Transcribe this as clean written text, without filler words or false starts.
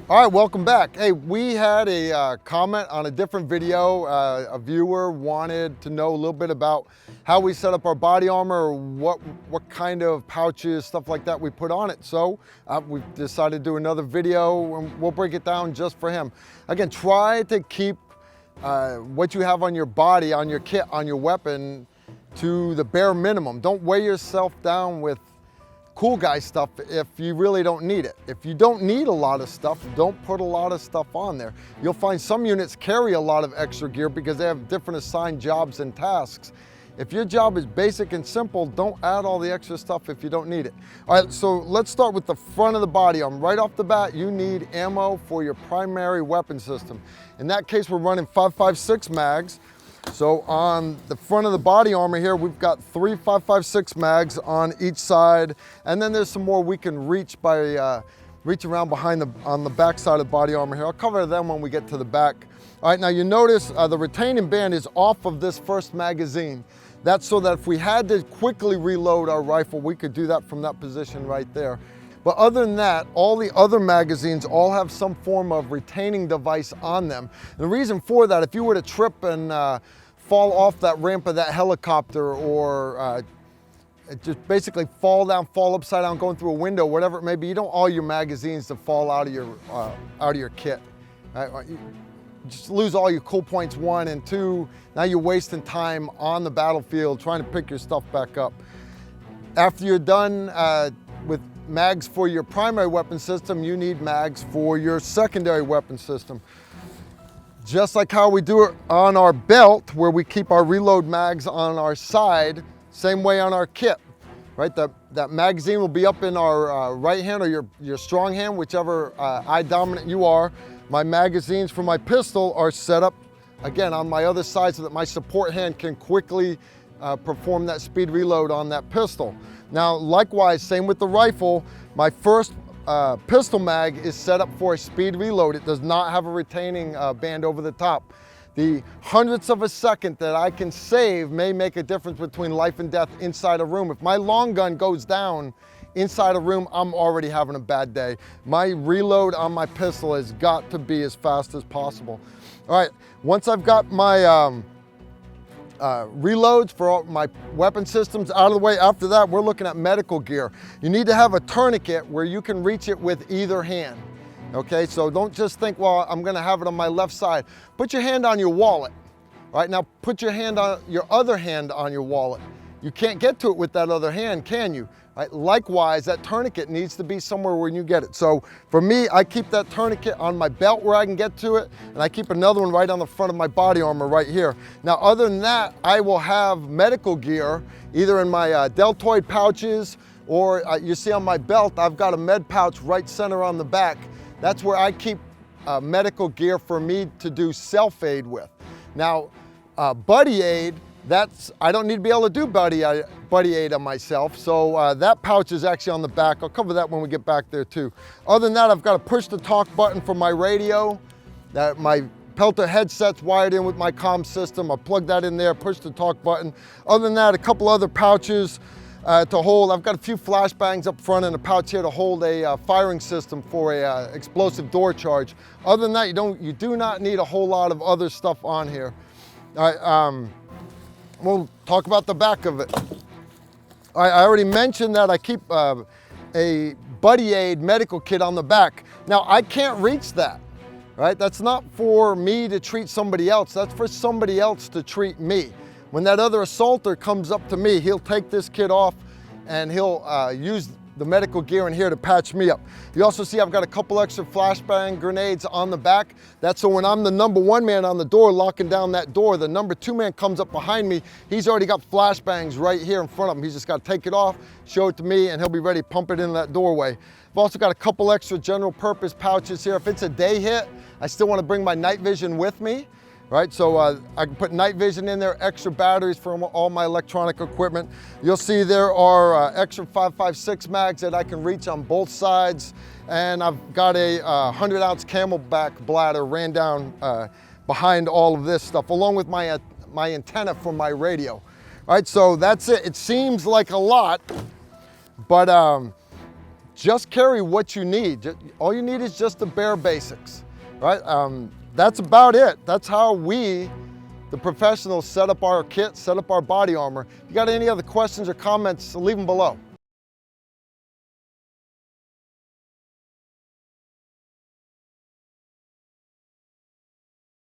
All right, welcome back. Hey, we had a comment on a different video. A viewer wanted to know a little bit about how we set up our body armor, what kind of pouches, stuff like that we put on it. So we've decided to do another video and we'll break it down just for him. Again, try to keep what you have on your body, on your kit, on your weapon to the bare minimum. Don't weigh yourself down with cool guy stuff if you really don't need it. If you don't need a lot of stuff, don't put a lot of stuff on there. You'll find some units carry a lot of extra gear because they have different assigned jobs and tasks. If your job is basic and simple, don't add all the extra stuff if you don't need it. All right, so let's start with the front of the body armor. Right off the bat, you need ammo for your primary weapon system. In that case, we're running 5.56 mags. So on the front of the body armor here, we've got 3 5.56 mags on each side, and then there's some more we can reach by reach around behind on the back side of the body armor here. I'll cover them when we get to the back. All right, now you notice the retaining band is off of this first magazine. That's so that if we had to quickly reload our rifle, we could do that from that position right there. But other than that, all the other magazines all have some form of retaining device on them. And the reason for that, if you were to trip and fall off that ramp of that helicopter, or just basically fall down, fall upside down, going through a window, whatever it may be, you don't want all your magazines to fall out of your kit. Right? You just lose all your cool points, 1 and 2. Now you're wasting time on the battlefield trying to pick your stuff back up. After you're done with mags for your primary weapon system, you need mags for your secondary weapon system. Just like how we do it on our belt, where we keep our reload mags on our side, same way on our kit, right? That magazine will be up in our right hand or your strong hand, whichever eye dominant you are. My magazines for my pistol are set up, again, on my other side so that my support hand can quickly perform that speed reload on that pistol. Now, likewise, same with the rifle. My first pistol mag is set up for a speed reload. It does not have a retaining band over the top. The hundredths of a second that I can save may make a difference between life and death inside a room. If my long gun goes down inside a room, I'm already having a bad day. My reload on my pistol has got to be as fast as possible. All right, once I've got my reloads for all my weapon systems out of the way, after that we're looking at medical gear. You need to have a tourniquet where you can reach it with either hand. Okay, so don't just think, well, I'm gonna have it on my left side. Put your hand on your wallet. All right, now put your hand on your other hand on your wallet. You can't get to it with that other hand, can you? Right? Likewise, that tourniquet needs to be somewhere where you get it. So for me, I keep that tourniquet on my belt where I can get to it, and I keep another one right on the front of my body armor right here. Now, other than that, I will have medical gear either in my deltoid pouches, or you see on my belt, I've got a med pouch right center on the back. That's where I keep medical gear for me to do self-aid with. Now, buddy aid, I don't need to be able to do buddy aid on myself, so that pouch is actually on the back. I'll cover that when we get back there too. Other than that, I've got a push to talk button for my radio. My Pelter headset's wired in with my comm system. I plug that in there, push the talk button. Other than that, a couple other pouches to hold. I've got a few flashbangs up front and a pouch here to hold a firing system for a explosive door charge. Other than that, you do not need a whole lot of other stuff on here. All right, we'll talk about the back of it. I already mentioned that I keep a buddy aid medical kit on the back. Now, I can't reach that, right? That's not for me to treat somebody else. That's for somebody else to treat me. When that other assaulter comes up to me, he'll take this kit off and he'll use the medical gear in here to patch me up. You also see I've got a couple extra flashbang grenades on the back. That's so when I'm the number 1 man on the door locking down that door, the number 2 man comes up behind me, he's already got flashbangs right here in front of him. He's just got to take it off, show it to me, and he'll be ready to pump it into that doorway. I've also got a couple extra general purpose pouches here. If it's a day hit, I still want to bring my night vision with me. Right, so I can put night vision in there, extra batteries for all my electronic equipment. You'll see there are extra 5.56 mags that I can reach on both sides, and I've got a 100-ounce Camelback bladder ran down behind all of this stuff, along with my antenna for my radio. All right, so that's it. It seems like a lot, but just carry what you need. All you need is just the bare basics, right? That's about it. That's how we, the professionals, set up our kit, set up our body armor. If you got any other questions or comments, leave them below.